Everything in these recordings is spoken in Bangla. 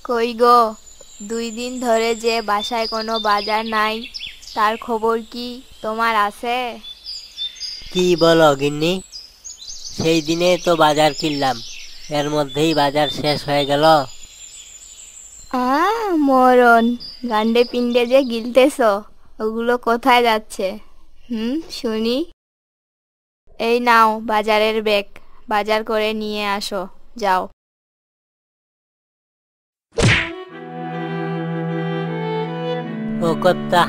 কই গো, 2 দিন ধরে যে বাসায় কোনো বাজার নাই, তার খবর কি তোমার আছে? কি বলো গিন্নি? সেই দিনে তো বাজার কিনলাম, এর মধ্যেই বাজার শেষ হয়ে গেল। মরণ, গান্ডে পিণ্ডে যে গিলতেছ, ওগুলো কোথায় যাচ্ছে? শুনি। এই নাও বাজারের ব্যাগ, বাজার করে নিয়ে আসো, যাও। ও কর্তা,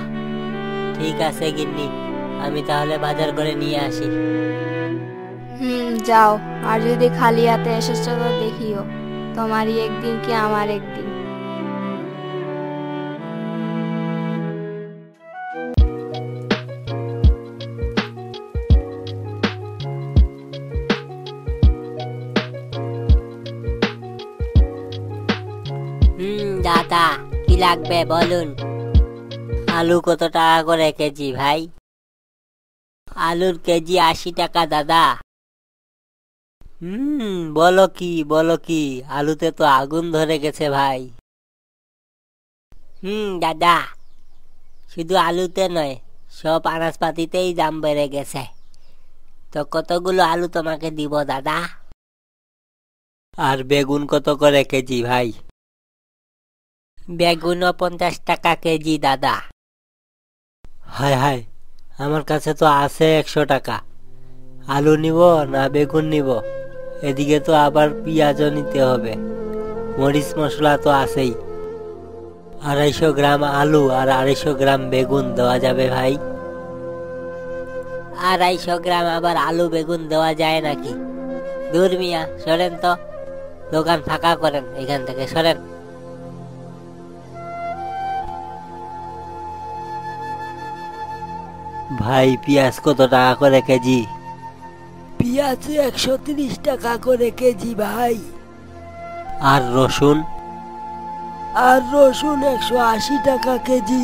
ঠিক আছে গিন্নি, আমি তাহলে বাজার করে নিয়ে আসি। যাও, আর যদি খালি হাতে এসেছো তো দেখিও, তোমারই একদিন কি আমার একদিন। দাদা, কি লাগবে বলুন। আলু কত টাকা করে কেজি ভাই? আলুর কেজি 80 টাকা দাদা। বলো কি, আলুতে তো আগুন ধরে গেছে ভাই। দাদা, শুধু আলুতে নয়, সব আনাজপাতিতেই দাম বেড়ে গেছে। তো কতগুলো আলু তোমাকে দিব দাদা? আর বেগুন কত করে কেজি ভাই? বেগুনও 50 টাকা কেজি দাদা। হায় হায়, আমার কাছে তো আছে 100 টাকা। আলু নিব না বেগুন নিব? এদিকে তো আবার পেঁয়াজও নিতে হবে, মরিচ মশলা তো আছেই। 250 গ্রাম আলু আর 250 গ্রাম বেগুন দেওয়া যাবে ভাই? 250 গ্রাম আবার আলু বেগুন দেওয়া যায় নাকি? দূর মিয়া, সরেন তো, দোকান ফাঁকা করেন, এখান থেকে সরেন। ভাই, পেঁয়াজ কত টাকা করে কেজি? পেঁয়াজ 130 টাকা করে কেজি ভাই। আর রসুন? আর রসুন 180 টাকা কেজি।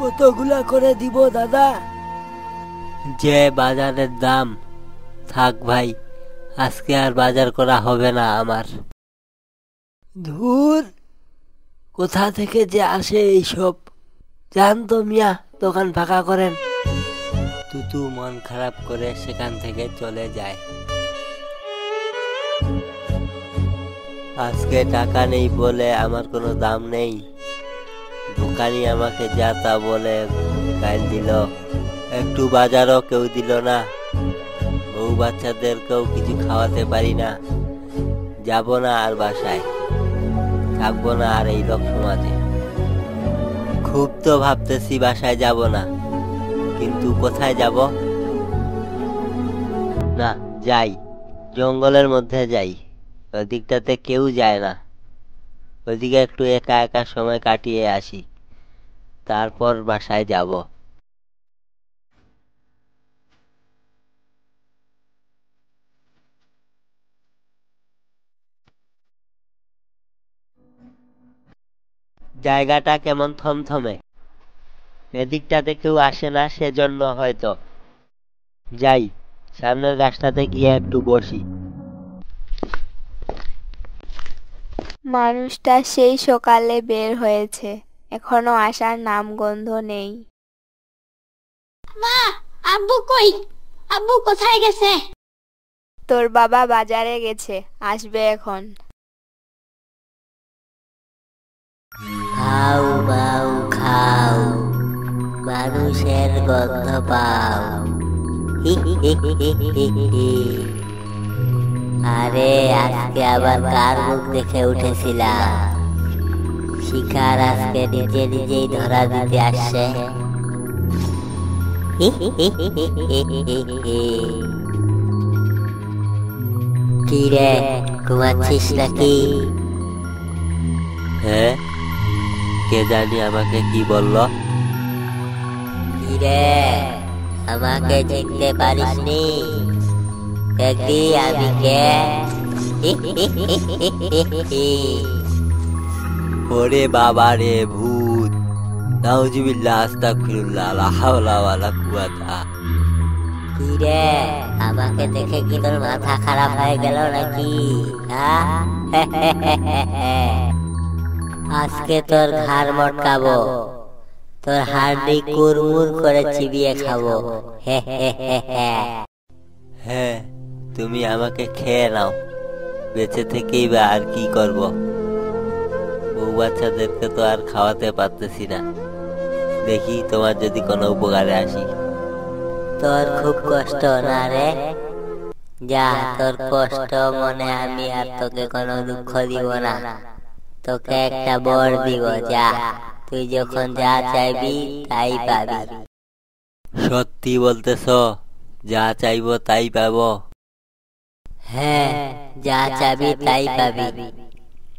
কতগুলা করে দিব দাদা? যে বাজারের দাম, থাক ভাই, আজকে আর বাজার করা হবে না আমার। ধুর, কোথা থেকে যে আসে এইসব। জান তো মিয়া, দোকান ফাঁকা করেন। তুতু মন খারাপ করে সেখান থেকে চলে যায়। আজকে টাকা নেই বলে আমার কোনো দাম নেই। দোকানি আমাকে যা তা বলে গাল দিল, একটু বাজারও কেউ দিল না। বউ বাচ্চাদেরকেও কিছু খাওয়াতে পারি না। যাব না আর বাসায়, থাকবো না আর এই লোক সমাজে। খুব তো ভাবতেছি বাসায় যাব না, কিন্তু কোথায় যাব? না, যাই, জঙ্গলের মধ্যে যাই, ওদিকটাতে কেউ যায় না। ওইদিকে একটু একা একা সময় কাটিয়ে আসি, তারপর বাসায় যাব। জায়গাটা কেমন থমথমে, এদিকটাতে কেউ আসে না, সেজন্য হয়তো। যাই, সামনের রাস্তাতে গিয়ে একটু বসি। মানুষটা সেই সকালে বের হয়েছে, এখনো আসার নামগন্ধ নেই। মা, আব্বু কই? আব্বু কোথায় গেছে? তোর বাবা বাজারে গেছে, আসবে এখন। খাও বাউ খাও, মানুষের গন্ধ পাও। আরে, আজকে আবার কার মুখ দেখে উঠেছিলাম? শিকার আজকে নিজে নিজেই ধরা দিতে আসছে। কি রে, ঘুমাচ্ছিস নাকি? হ্যাঁ, কে জানি আমাকে কি বলল। কি রে, আমাকে চিনতে পারিসনি? দেখবি আমি কে? ওরে বাবা রে, ভূত! নাউজুবিল্লাহ, আস্তাগফিরুল্লাহ, লা হাওলা ওয়ালা কুওয়াতা। কি রে, আমাকে দেখে কি তোর মাথা খারাপ হয়ে গেল নাকি? আজকে তোর ঘাড় মটকাবো, তোর হাড়ি কুরমুর করে চিবিয়ে খাবো। হে হে হে হে। হ্যাঁ, তুমি আমাকে খেয়ে নাও, বেঁচে থেকেই বা আর কি করব? বউ বাচ্চাদেরকে তো আর খাওয়াতে পারতেছি না, দেখি তোমার যদি কোনো উপকারে আসি। তোর খুব কষ্ট না রে? যা, তোর কষ্ট মনে আমি আর তোকে কোনো দুঃখ দিব না, তোকে একটা বর দিব। যা, তুই যখন যা চাইবি তাই পাবি। সত্যি বলতেছ? যা চাইবো তাই পাবো? হ্যাঁ, যা চাবি তাই পাবি,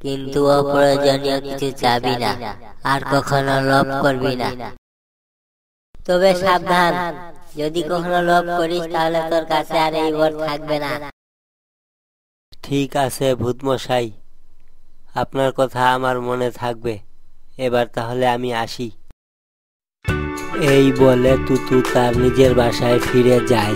কিন্তু অপ্রয়োজনীয় কিছু চাবি না, আর কখনো লোভ করবি না। তবে সাবধান, যদি কখনো লোভ করিস তাহলে তোর কাছে আর এই বর থাকবে না। ঠিক আছে ভূতমশাই, আপনার কথা আমার মনে থাকবে। এবার তাহলে আমি আসি। এই বলে তুতু তার নিজের বাসায় ফিরে যায়।